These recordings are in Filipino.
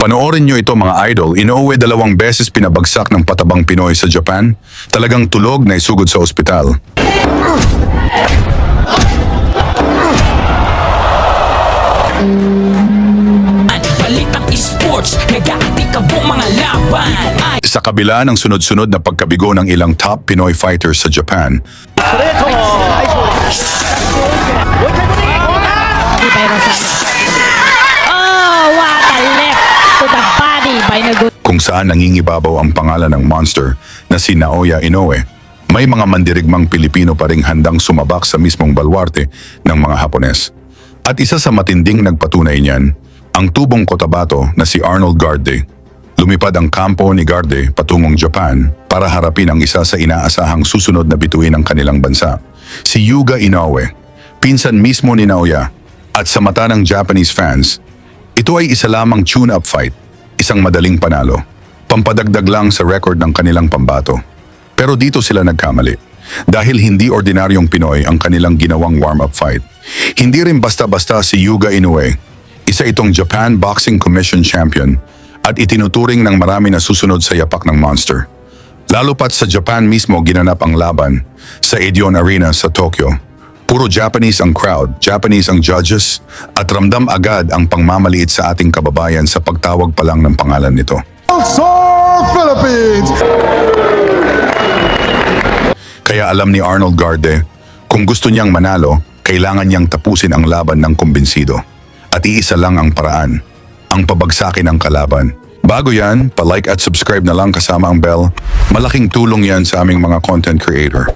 Panoorin nyo ito mga idol, Inoue 2 beses pinabagsak ng patabang Pinoy sa Japan. Talagang tulog na isugod sa ospital. Balitang esports, nag-aati ka po mga laban. Sa kabila ng sunod-sunod na pagkabigo ng ilang top Pinoy fighters sa Japan, Oh, what a left to the body by Naguto. kung saan nangingibabaw ang pangalan ng monster na si Naoya Inoue, may mga mandirigmang Pilipino pa ring handang sumabak sa mismong balwarte ng mga Hapones. At isa sa matinding nagpatunay niyan, ang tubong Cotabato na si Arnold Garde. Lumipad ang kampo ni Garde patungong Japan para harapin ang isa sa inaasahang susunod na bituin ng kanilang bansa, si Yuga Inoue, pinsan mismo ni Naoya. At sa mata ng Japanese fans, ito ay isa lamang tune-up fight, isang madaling panalo, pampadagdag lang sa record ng kanilang pambato. Pero dito sila nagkamali, dahil hindi ordinaryong Pinoy ang kanilang ginawang warm-up fight. Hindi rin basta-basta si Yuga Inoue, isa itong Japan Boxing Commission champion at itinuturing ng marami na susunod sa yapak ng monster. Lalo pat sa Japan mismo ginanap ang laban sa Edion Arena sa Tokyo. Puro Japanese ang crowd, Japanese ang judges, at ramdam agad ang pangmamaliit sa ating kababayan sa pagtawag pa lang ng pangalan nito. Philippines! Kaya alam ni Arnold Garde, kung gusto niyang manalo, kailangan niyang tapusin ang laban ng kumbinsido. At iisa lang ang paraan, ang pabagsakin ang kalaban. Bago yan, pa-like at subscribe na lang kasama ang bell. Malaking tulong yan sa aming mga content creator.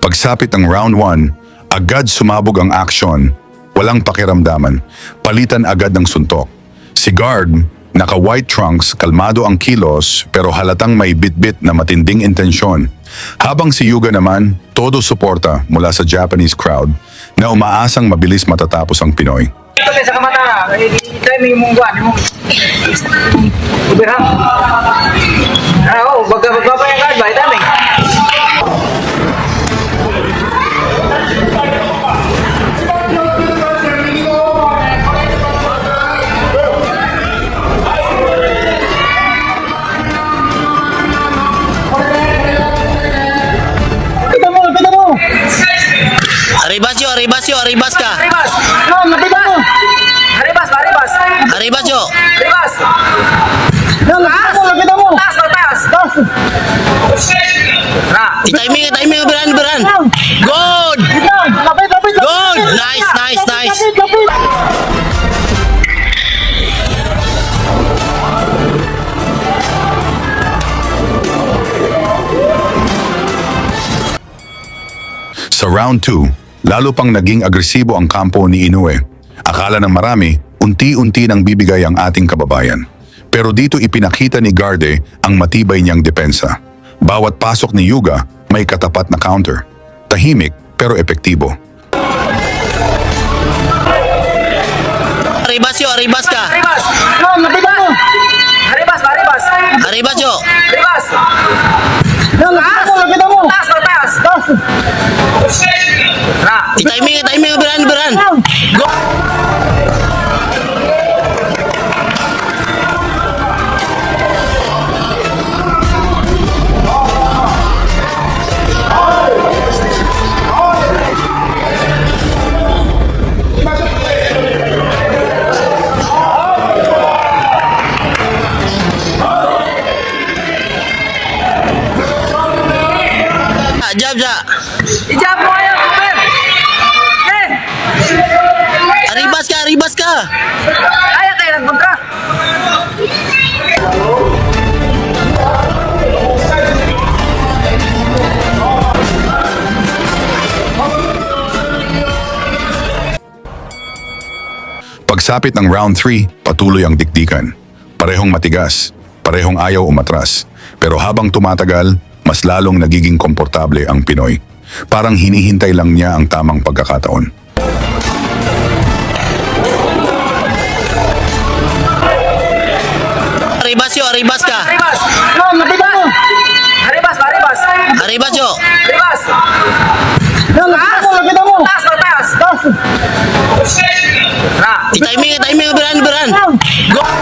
Pagsapit ng round 1, agad sumabog ang aksyon. Walang pakiramdaman. Palitan agad ng suntok. Si Guard, naka-white trunks, kalmado ang kilos, pero halatang may bit-bit na matinding intensyon. Habang si Yuga naman, todo suporta mula sa Japanese crowd na umaasang mabilis matatapos ang Pinoy. Ito sa kamata, dahil may mong buwan, mong ubirang. Oo, magbabayang ka, ba? Dami. Arribas ka. Haribas! Haribas! Haribas! Haribas! Arribas yo. Haribas! Taas! Taas! Taas! Taas! I-timing beran. Good. Good. Nice. Sa round 2, lalo pang naging agresibo ang kampo ni Inoue. Akala ng marami, unti-unti nang bibigay ang ating kababayan. Pero dito ipinakita ni Garde ang matibay niyang depensa. Bawat pasok ni Yuga may katapat na counter. Tahimik pero epektibo. Arribas ka. Haribas! Haribas! Haribas! Arribas yo. Haribas! Taas! Taas! Taas! I-timing beran. Good. Jab. Ijab mo kayo, Ruben! Eh! Arribas ka. Kaya kayo nagpunta! Pagsapit ng round 3, patuloy ang dikdikan. Parehong matigas, parehong ayaw umatras. Pero habang tumatagal, mas lalong nagiging komportable ang Pinoy. Parang hinihintay lang niya ang tamang pagkakataon. Arribas ka. Haribas! Haribas! Haribas! Arribas yo. Haribas! Taas! Taas! Taas! I-timing beran. Good.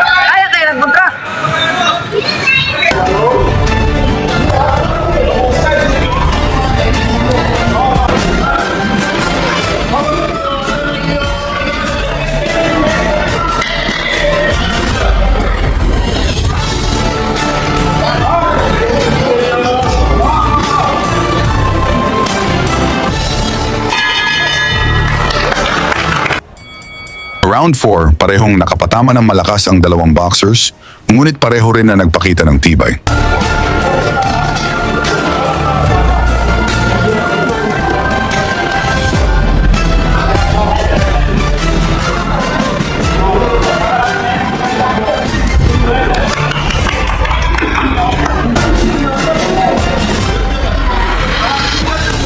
Kaya kayo nagpunta. Round 4, parehong nakapatama ng malakas ang dalawang boxers, ngunit pareho rin na nagpakita ng tibay.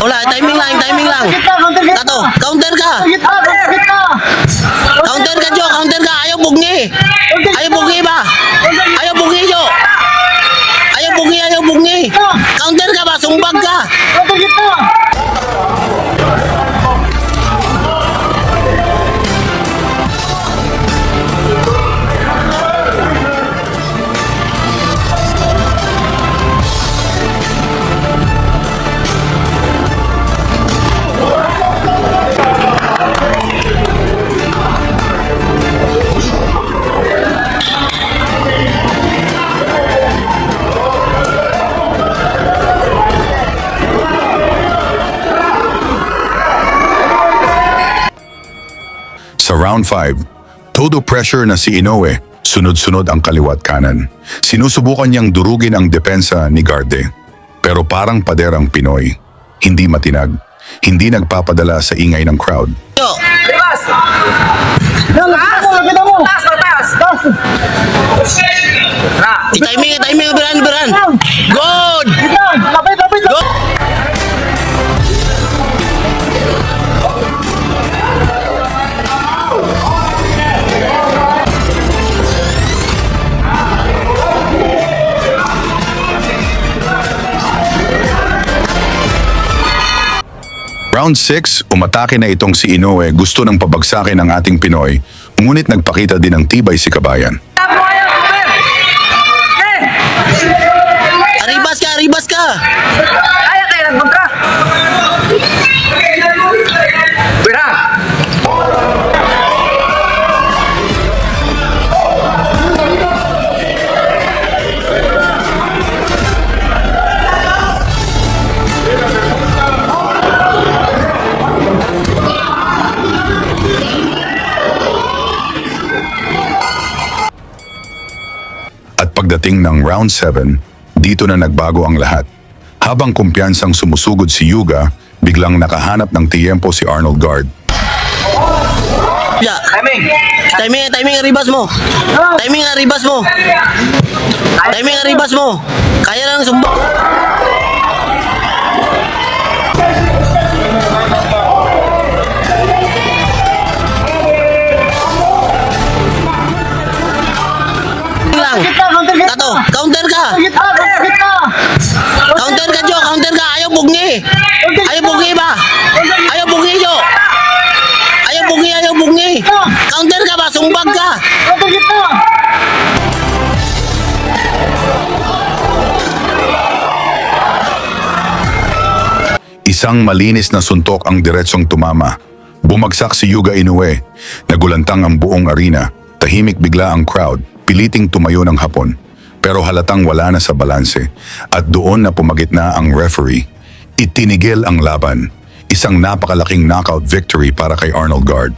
Wala, timing lang, timing lang. Tato, counter ka. Counter ka, Jo, counter ka. Ayaw bungi. Ayaw bungi ba? Ayaw bungi, Jo. Ayaw bungi, ayaw bungi. Counter ka ba? Sumbag ka. Sa round 5, todo pressure na si Inoue, sunod-sunod ang kaliwat kanan. Sinusubukan niyang durugin ang depensa ni Garde. Pero parang pader ang Pinoy. Hindi matinag, hindi nagpapadala sa ingay ng crowd. Jo, Ribas! Taas! Taas! Na! timing, timing, beran, beran. Good. Good. Round 6, umatake na itong si Inoue, gusto ng pabagsakin ng ating Pinoy, ngunit nagpakita din ng tibay si Kabayan. Tapo kayo! Okay! Arribas ka, arribas ka. Kaya kayo nagpunta. Pira! At pagdating ng round 7, dito na nagbago ang lahat. Habang kumpiyansang sumusugod si Yuga, biglang nakahanap ng tiyempo si Arnold Guard. Ya. Timing! Timing, timing, arribas mo. Timing, arribas mo. Timing, arribas mo. Kaya lang sumbag. Lang. Tato, counter ka. Counter ka, Jo, counter ka. Ayaw bungi. Ayaw bungi ba? Ayaw bungi, Jo. Ayaw bungi, ayaw bungi. Counter ka ba? Sumbag ka. Isang malinis na suntok ang diretsong tumama. Bumagsak si Yuga Inoue. Nagulantang ang buong arena. Tahimik bigla ang crowd, piliting tumayo ng hapon. Pero halatang wala na sa balanse. At doon na pumagitna ang referee. Itinigil ang laban. Isang napakalaking knockout victory para kay Arnold Guard.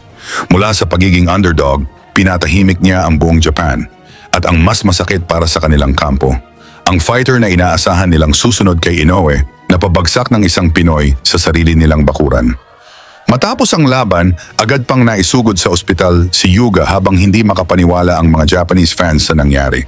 Mula sa pagiging underdog, pinatahimik niya ang buong Japan. At ang mas masakit para sa kanilang kampo, ang fighter na inaasahan nilang susunod kay Inoue, napabagsak ng isang Pinoy sa sarili nilang bakuran. Matapos ang laban, agad pang naisugod sa ospital si Yuga habang hindi makapaniwala ang mga Japanese fans sa nangyari.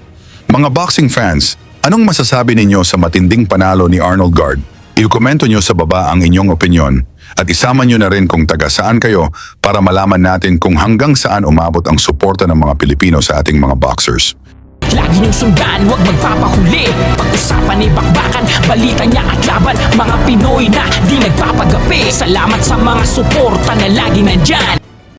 Mga boxing fans, anong masasabi ninyo sa matinding panalo ni Arnold Guard? I-komento nyo sa baba ang inyong opinyon at isama nyo na rin kung taga saan kayo para malaman natin kung hanggang saan umabot ang suporta ng mga Pilipino sa ating mga boxers. Lagi niyong sundan, huwag magpapahuli. Pag-usapan ni bakbakan, balita niya at laban. Mga Pinoy na di nagpapagapi. Salamat sa mga suporta na lagi nandyan.